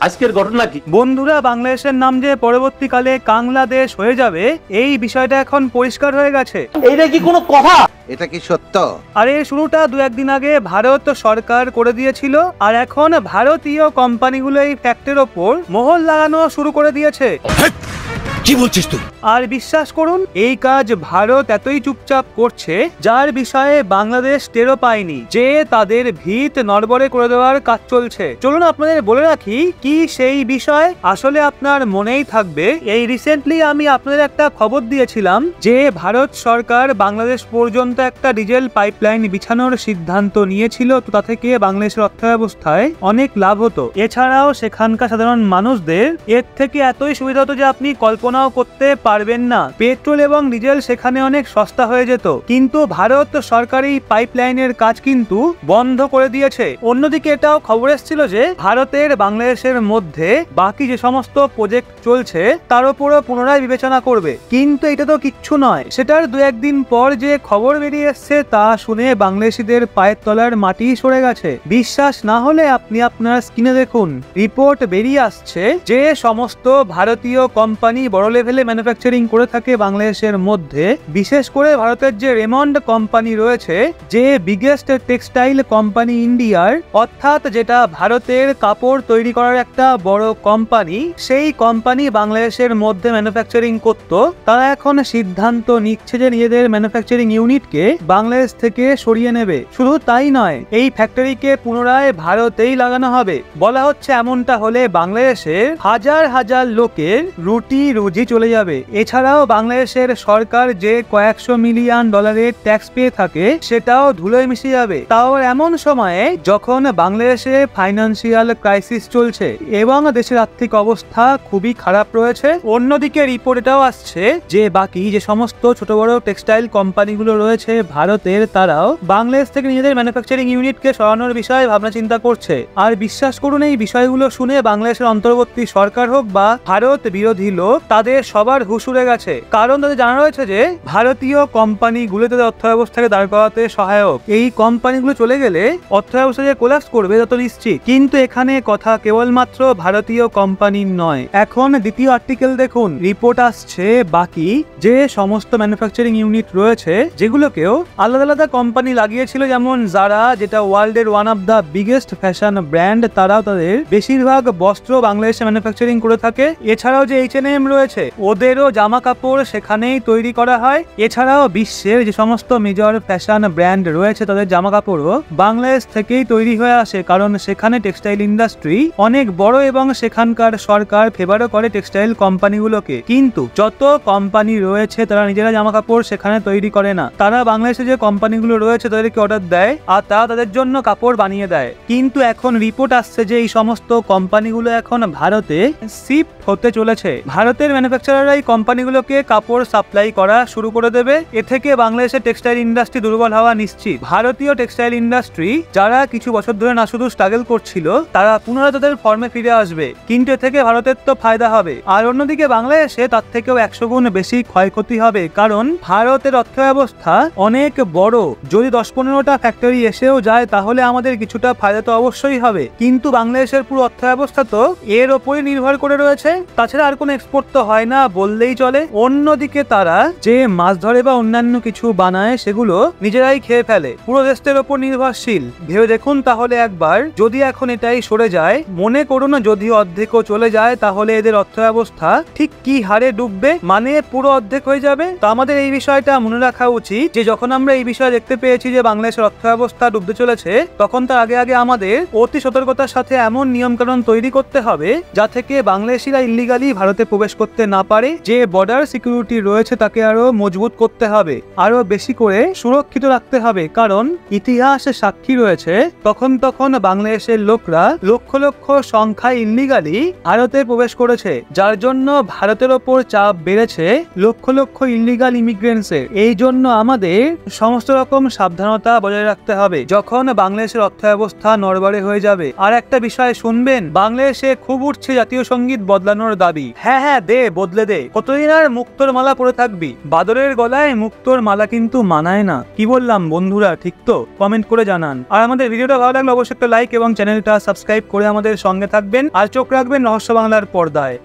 আজকের ঘটনা কি? বন্ধুরা, বাংলাদেশের নাম যে পরবর্তীকালে বাংলাদেশ হয়ে যাবে এই বিষয়টা এখন পরিষ্কার হয়ে গেছে। এইটা কি কোনো কথা? এটা কি সত্য? আরে শুরুটা দু একদিন আগে ভারত সরকার করে দিয়েছিল, আর এখন ভারতীয় কোম্পানিগুলো এই ফ্যাক্টের ওপর মোহর লাগানো শুরু করে দিয়েছে। কি বলছিস তুই? আর বিশ্বাস করুন, এই কাজ ভারত এতই চুপচাপ করছে যার বিষয়ে বাংলাদেশ টেরও পায়নি যে তাদের ভিত নড়বড়ে করে দেওয়ার কাজ চলছে। চলুন আপনাদের বলে রাখি কি সেই বিষয়, আসলে আপনার মনেই থাকবে। এই রিসেন্টলি আমি আপনাদের একটা খবর দিয়েছিলাম যে ভারত সরকার বাংলাদেশ পর্যন্ত একটা ডিজেল পাইপলাইন বিছানোর সিদ্ধান্ত নিয়েছিল, তো তা থেকে বাংলাদেশের অর্থব্যবস্থায় অনেক লাভ হতো। এছাড়াও সেখানকার সাধারণ মানুষদের এর থেকে এতই সুবিধা হতো যে আপনি কল্পনাও করতে পারবেন না। পেট্রোল এবং ডিজেল সেখানে অনেক সস্তা হয়ে যেত। কিন্তু ভারত সরকার এই পাইপলাইনের কাজ কিন্তু বন্ধ করে দিয়েছে। অন্যদিকে এটাও খবর এসেছিল যে ভারতের বাংলাদেশের মধ্যে বাকি যে সমস্ত প্রজেক্ট চলছে তার উপরও পুনরায় বিবেচনা করবে। কিন্তু এটা তো কিচ্ছু নয়। সেটার দু একদিন পর যে খবর বেরিয়ে এসছে তা শুনে বাংলাদেশিদের পায়ের তলার মাটি সরে গেছে। বিশ্বাস না হলে আপনি আপনার স্ক্রিনে দেখুন, রিপোর্ট বেরিয়ে আসছে যে সমস্ত ভারতীয় কোম্পানি বড় লেভেলে ম্যানুফ্যাকচারিং করে থাকে বাংলাদেশের মধ্যে, বিশেষ করে ভারতের যে রেমন্ড কোম্পানি রয়েছে, যে বিগেস্ট টেক্সটাইল কোম্পানি ইন্ডিয়ার, অর্থাৎ যেটা ভারতের কাপড় তৈরি করার একটা বড় কোম্পানি, সেই কোম্পানি বাংলাদেশের মধ্যে ম্যানুফ্যাকচারিং করত। তারা এখন সিদ্ধান্ত নিচ্ছে যে নিজেদের ম্যানুফ্যাকচারিং ইউনিটকে বাংলাদেশ থেকে সরিয়ে নেবে। শুধু তাই নয়, এই ফ্যাক্টরিকে পুনরায় ভারতেই লাগানো হবে। বলা হচ্ছে এমনটা হলে বাংলাদেশের হাজার হাজার লোকের রুটি রুজি চলে যাবে। এছাড়াও বাংলাদেশের সরকার যে কয়েকশো মিলিয়ন ডলারের ট্যাক্স পেয়ে থাকে সেটাও ধুলোয় মিশে যাবে। তাও এমন সময়ে যখন বাংলাদেশে ফাইন্যান্সিয়াল ক্রাইসিস চলছে এবং দেশের আর্থিক অবস্থা খুবই খারাপ রয়েছে। অন্যদিকে রিপোর্ট এটাও আসছে যে বাকি যে সমস্ত ছোট বড় টেক্সটাইল কোম্পানিগুলো রয়েছে ভারতের, তারাও বাংলাদেশ থেকে নিজেদের ম্যানুফ্যাকচারিং ইউনিটকে সরানোর বিষয়ে ভাবনা চিন্তা করছে। আর বিশ্বাস করুন, এই বিষয়গুলো শুনে বাংলাদেশের অন্তর্বর্তী সরকার হোক বা ভারত বিরোধী লোক, তাদের সবার হুঁশ উড়ে গেছে। কারণ তাদের জানা রয়েছে যে ভারতীয় কোম্পানিগুলো তাদের অর্থব্যবস্থাকে দাঁড় করাতে সহায়ক। এই কোম্পানিগুলো চলে গেলে অর্থব্যবস্থা যে কোলাপস করবে তত নিশ্চিত। কিন্তু এখানে কথা কেবলমাত্র ভারতীয় কোম্পানির নয়। এখন দ্বিতীয় আর্টিকেল দেখুন, রিপোর্ট আসছে বাকি যে সমস্ত ম্যানুফ্যাকচারিং ইউনিট রয়েছে যেগুলোকেও আলাদা আলাদা কোম্পানি লাগিয়েছিল, যেমন যারা, যেটা ওয়ার্ল্ডের one of the biggest fashion brand, তারাও তাদের বেশিরভাগ বস্ত্র বাংলাদেশে ম্যানুফ্যাকচারিং করে থাকে। এছাড়াও যে H&M রয়েছে, ওদেরও জামা কাপড় সেখানেই তৈরি করা হয়। এছাড়াও বিশ্বের যে সমস্ত মেজর ফ্যাশন ব্র্যান্ড রয়েছে তাদের জামা কাপড়ও বাংলাদেশ থেকেই তৈরি হয়ে আসে, কারণ সেখানে টেক্সটাইল ইন্ডাস্ট্রি অনেক বড় এবং সেখানকার সরকার ফেভারও করে টেক্সটাইল কোম্পানিগুলোকে। কিন্তু যত কোম্পানি রয়েছে তারা নিজেরা জামা কাপড় সেখানে তৈরি করে না, তারা বাংলাদেশে যে কোম্পানিগুলো রয়েছে তাদেরকে অর্ডার দেয় আর তারা তাদের জন্য কাপড় বানিয়ে দেয়। কিন্তু এখন রিপোর্ট আসছে যে এই সমস্ত কোম্পানিগুলো এখন ভারতে শিফট হতে চলেছে। ভারতের ম্যানুফ্যাকচারাররা এই কোম্পানিগুলোকে কাপড় সাপ্লাই করা শুরু করে দেবে। এ থেকে বাংলাদেশের টেক্সটাইল ইন্ডাস্ট্রি দুর্বল হওয়া নিশ্চিত। ভারতীয় টেক্সটাইল ইন্ডাস্ট্রি যারা কিছু বছর ধরে না শুধু স্ট্রাগল করছিল, তারা পুনরায় তাদের ফর্মে ফিরে আসবে। কিন্তু এ থেকে ভারতের তো ফায়দা হবে, আর অন্যদিকে বাংলাদেশে তার থেকেও 100 গুণ বেশি ক্ষয়ক্ষতি হবে, কারণ ভারতের অর্থব্যবস্থা অনেক বড়। যদি 10-15টা ফ্যাক্টরি এসেও যায় তাহলে আমাদের কিছুটা ফায়দা তো অবশ্যই হবে, কিন্তু বাংলাদেশের পুরো অর্থব্যবস্থা তো এর ওপরই নির্ভর করে রয়েছে। তাছাড়া আর কোনো এক্সপোর্ট তো হয় না বললেই চলে। অন্যদিকে তারা যে মাছ ধরে বা অন্যান্য কিছু বানায় সেগুলো নিজেরাই খেয়ে ফেলে, পুরো দেশের ওপর নির্ভরশীল। ভেবে দেখুন তাহলে একবার, যদি এখন এটাই সরে যায়, মনে করুন যদি অর্ধেকও চলে যায়, তাহলে এদের অর্থব্যবস্থা ঠিক কি হারে ডুববে, মানে পুরো অর্ধেক হয়ে যাবে। তো আমাদের এই বিষয়টা মনে রাখা উচিত যে যখন আমরা এই বিষয়ে দেখতে পেয়েছি যে বাংলাদেশের অর্থব্যবস্থা ডুবতে চলেছে, তখন তার আগে আগে আমাদের অতি সতর্কতার সাথে এমন নিয়মকানুন তৈরি করতে হবে যা থেকে বাংলাদেশিরা ইল্লিগালি ভারতে প্রবেশ করতে না পারে। যে বর্ডার সিকিউরিটি রয়েছে তাকে আরো মজবুত করতে হবে, আরো বেশি করে সুরক্ষিত রাখতে হবে, কারণ ইতিহাসে সাক্ষী রয়েছে তখন বাংলাদেশের লোকরা লক্ষ লক্ষ সংখ্যায় ইল্লিগালি ভারতে প্রবেশ করেছে, যার জন্য ভারতের ওপর চাপ বেড়েছে লক্ষ লক্ষ ইল্লিগাল ইমিগ্রেন্টসের। এই জন্য আমাদের সমস্ত রকম সাবধানতা বজায় রাখতে হবে যখন বাংলাদেশের অর্থব্যবস্থা নড়বড়ে হয়ে যাবে। আর একটা বিষয় শুনবেন, বাংলাদেশে খুব উঠছে জাতীয় সঙ্গীত বদলানোর দাবি। হ্যাঁ, দেশ বদলে দে। কতদিন আর মুক্তোর মালা পরে থাকবি? বাদরের গলায় মুক্তোর মালা কিন্তু মানায় না। কি বললাম বন্ধুরা, ঠিক তো? কমেন্ট করে জানান। আর আমাদের ভিডিওটা ভালো লাগলে অবশ্যই একটা লাইক এবং চ্যানেলটা সাবস্ক্রাইব করে আমাদের সঙ্গে থাকবেন। আর চোখ রাখবেন রহস্য বাংলার পর্দায়।